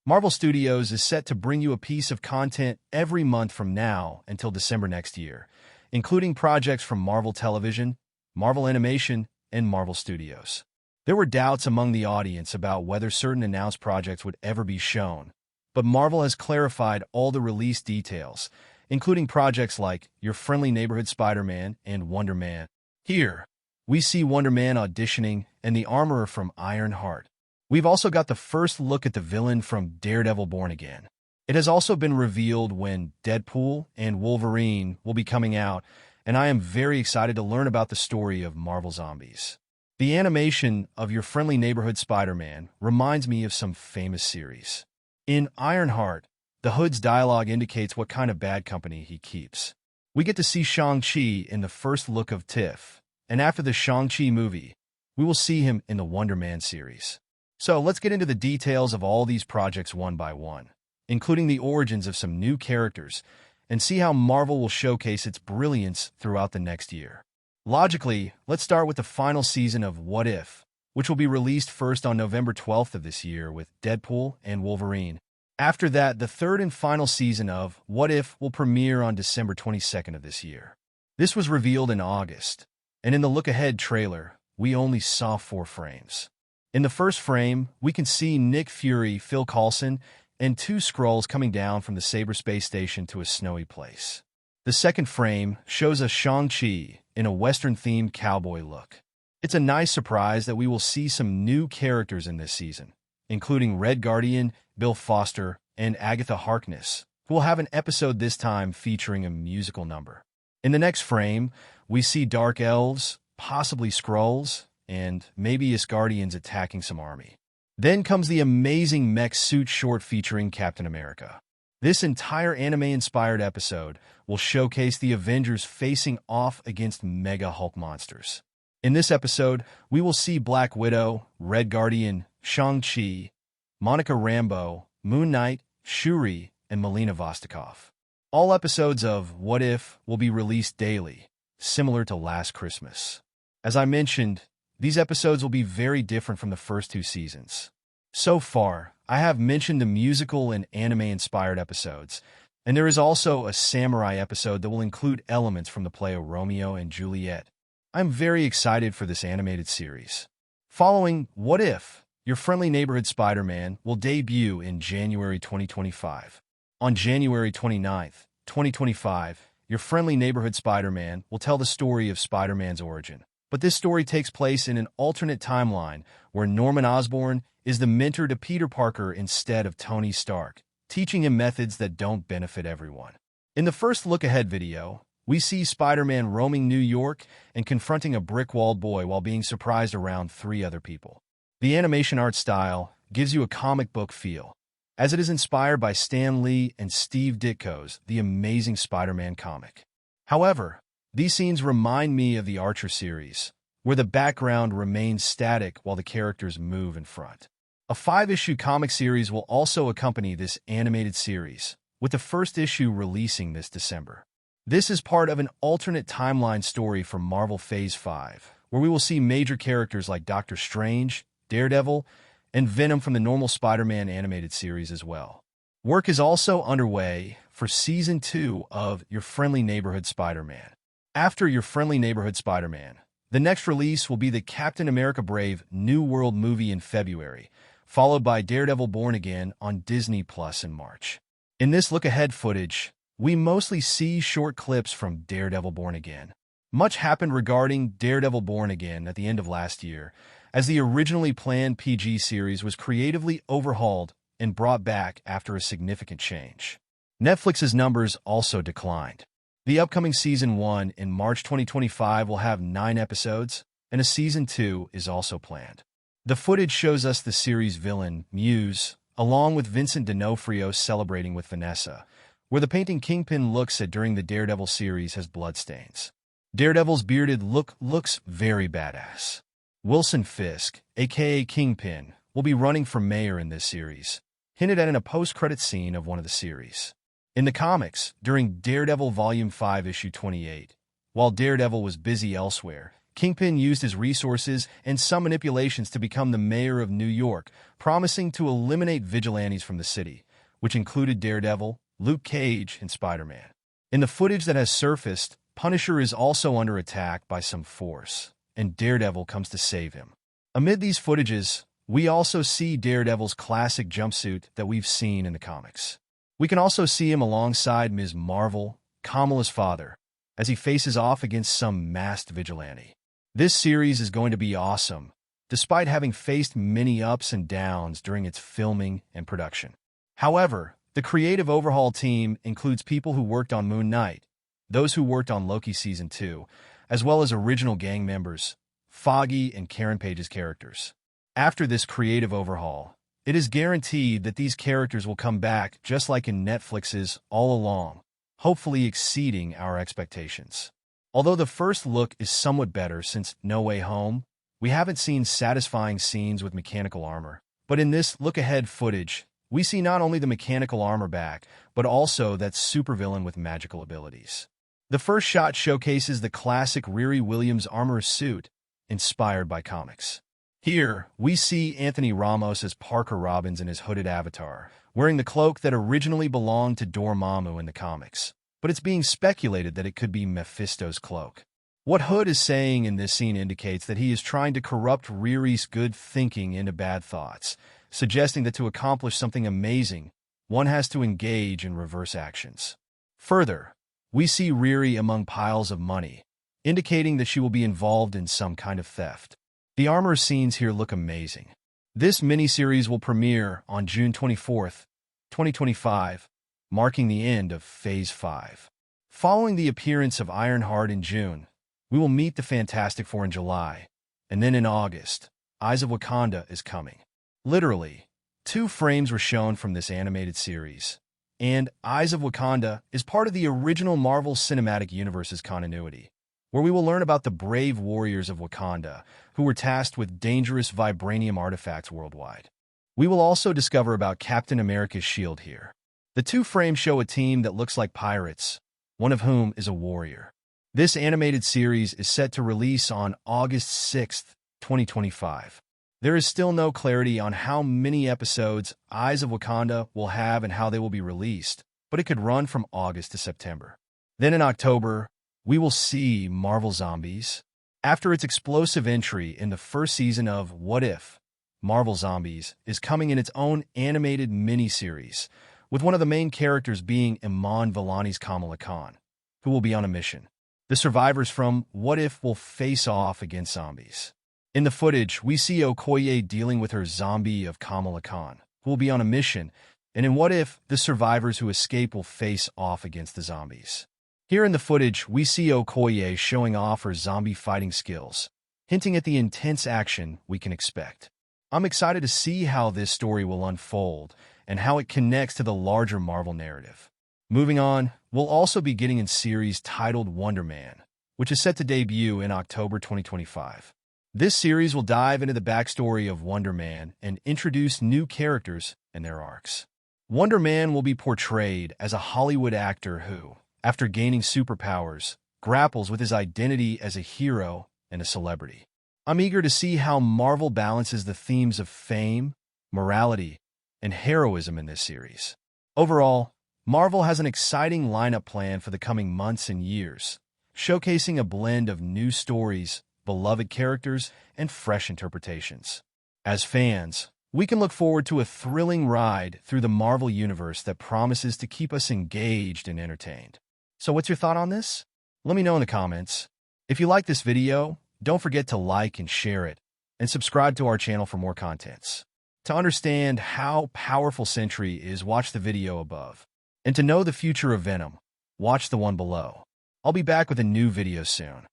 Marvel Studios is set to bring you a piece of content every month from now until December next year, including projects from Marvel Television, Marvel Animation, and Marvel Studios. There were doubts among the audience about whether certain announced projects would ever be shown, but Marvel has clarified all the release details, including projects like Your Friendly Neighborhood Spider-Man and Wonder Man. Here, we see Wonder Man auditioning and the armorer from Iron Heart. We've also got the first look at the villain from Daredevil Born Again. It has also been revealed when Deadpool and Wolverine will be coming out, and I am very excited to learn about the story of Marvel Zombies. The animation of Your Friendly Neighborhood Spider-Man reminds me of some famous series. In Ironheart, the Hood's dialogue indicates what kind of bad company he keeps. We get to see Shang-Chi in the first look of Tiff, and after the Shang-Chi movie, we will see him in the Wonder Man series. So let's get into the details of all these projects one by one, including the origins of some new characters, and see how Marvel will showcase its brilliance throughout the next year. Logically, let's start with the final season of What If, which will be released first on November 12th of this year with Deadpool and Wolverine. After that, the third and final season of What If will premiere on December 22nd of this year. This was revealed in August, and in the look-ahead trailer, we only saw 4 frames. In the first frame, we can see Nick Fury, Phil Coulson, and 2 Skrulls coming down from the Saber space station to a snowy place. The second frame shows us Shang-Chi in a Western-themed cowboy look. It's a nice surprise that we will see some new characters in this season, including Red Guardian, Bill Foster, and Agatha Harkness, who will have an episode this time featuring a musical number. In the next frame, we see Dark Elves, possibly Skrulls, and maybe Asgardians attacking some army. Then comes the amazing mech suit short featuring Captain America. This entire anime-inspired episode will showcase the Avengers facing off against Mega Hulk monsters. In this episode, we will see Black Widow, Red Guardian, Shang-Chi, Monica Rambeau, Moon Knight, Shuri, and Melina Vostokov. All episodes of What If will be released daily, similar to Last Christmas. As I mentioned, these episodes will be very different from the first 2 seasons. So far, I have mentioned the musical and anime-inspired episodes, and there is also a samurai episode that will include elements from the play of Romeo and Juliet. I'm very excited for this animated series. Following What If, Your Friendly Neighborhood Spider-Man will debut in January 2025. On January 29th, 2025, Your Friendly Neighborhood Spider-Man will tell the story of Spider-Man's origin. But this story takes place in an alternate timeline where Norman Osborn is the mentor to Peter Parker instead of Tony Stark, teaching him methods that don't benefit everyone. In the first look-ahead video, we see Spider-Man roaming New York and confronting a brick-walled boy while being surprised around 3 other people. The animation art style gives you a comic book feel, as it is inspired by Stan Lee and Steve Ditko's The Amazing Spider-Man comic. However, these scenes remind me of the Archer series, where the background remains static while the characters move in front. A 5-issue comic series will also accompany this animated series, with the first issue releasing this December. This is part of an alternate timeline story from Marvel Phase 5, where we will see major characters like Doctor Strange, Daredevil, and Venom from the normal Spider-Man animated series as well. Work is also underway for Season 2 of Your Friendly Neighborhood Spider-Man. After Your Friendly Neighborhood Spider-Man, the next release will be the Captain America Brave New World movie in February, followed by Daredevil Born Again on Disney Plus in March. In this look-ahead footage, we mostly see short clips from Daredevil Born Again. Much happened regarding Daredevil Born Again at the end of last year, as the originally planned PG series was creatively overhauled and brought back after a significant change. Netflix's numbers also declined. The upcoming Season 1 in March 2025 will have 9 episodes, and a Season 2 is also planned. The footage shows us the series villain, Muse, along with Vincent D'Onofrio celebrating with Vanessa, where the painting Kingpin looks at during the Daredevil series has bloodstains. Daredevil's bearded look looks very badass. Wilson Fisk, aka Kingpin, will be running for mayor in this series, hinted at in a post-credit scene of one of the series. In the comics, during Daredevil Volume 5 Issue 28, while Daredevil was busy elsewhere, Kingpin used his resources and some manipulations to become the mayor of New York, promising to eliminate vigilantes from the city, which included Daredevil, Luke Cage, and Spider-Man. In the footage that has surfaced, Punisher is also under attack by some force, and Daredevil comes to save him. Amid these footages, we also see Daredevil's classic jumpsuit that we've seen in the comics. We can also see him alongside Ms. Marvel, Kamala's father, as he faces off against some masked vigilante. This series is going to be awesome, despite having faced many ups and downs during its filming and production. However, the creative overhaul team includes people who worked on Moon Knight, those who worked on Loki Season 2, as well as original gang members, Foggy and Karen Page's characters. After this creative overhaul, it is guaranteed that these characters will come back just like in Netflix's All Along, hopefully exceeding our expectations. Although the first look is somewhat better since No Way Home, we haven't seen satisfying scenes with mechanical armor. But in this look-ahead footage, we see not only the mechanical armor back, but also that supervillain with magical abilities. The first shot showcases the classic Riri Williams armor suit, inspired by comics. Here, we see Anthony Ramos as Parker Robbins in his hooded avatar, wearing the cloak that originally belonged to Dormammu in the comics, but it's being speculated that it could be Mephisto's cloak. What Hood is saying in this scene indicates that he is trying to corrupt Riri's good thinking into bad thoughts, suggesting that to accomplish something amazing, one has to engage in reverse actions. Further, we see Riri among piles of money, indicating that she will be involved in some kind of theft. The armor scenes here look amazing. This miniseries will premiere on June 24th, 2025, marking the end of Phase 5. Following the appearance of Ironheart in June, we will meet the Fantastic Four in July, and then in August, Eyes of Wakanda is coming. Literally, 2 frames were shown from this animated series, and Eyes of Wakanda is part of the original Marvel Cinematic Universe's continuity, where we will learn about the brave warriors of Wakanda who were tasked with dangerous vibranium artifacts worldwide. We will also discover about Captain America's shield here. The 2 frames show a team that looks like pirates, one of whom is a warrior. This animated series is set to release on August 6th, 2025. There is still no clarity on how many episodes Eyes of Wakanda will have and how they will be released, but it could run from August to September. Then in October, we will see Marvel Zombies. After its explosive entry in the first season of What If, Marvel Zombies is coming in its own animated miniseries, with one of the main characters being Iman Vellani's Kamala Khan, who will be on a mission. The survivors from What If will face off against zombies. In the footage, we see Okoye dealing with her zombie of Kamala Khan, who will be on a mission, and in What If, the survivors who escape will face off against the zombies. Here in the footage, we see Okoye showing off her zombie fighting skills, hinting at the intense action we can expect. I'm excited to see how this story will unfold and how it connects to the larger Marvel narrative. Moving on, we'll also be getting a series titled Wonderman, which is set to debut in October 2025. This series will dive into the backstory of Wonder Man and introduce new characters and their arcs. Wonder Man will be portrayed as a Hollywood actor who, after gaining superpowers, grapples with his identity as a hero and a celebrity. I'm eager to see how Marvel balances the themes of fame, morality, and heroism in this series. Overall, Marvel has an exciting lineup planned for the coming months and years, showcasing a blend of new stories, beloved characters, and fresh interpretations. As fans, we can look forward to a thrilling ride through the Marvel Universe that promises to keep us engaged and entertained. So what's your thought on this? Let me know in the comments. If you like this video, don't forget to like and share it, and subscribe to our channel for more contents. To understand how powerful Sentry is, watch the video above. And to know the future of Venom, watch the one below. I'll be back with a new video soon.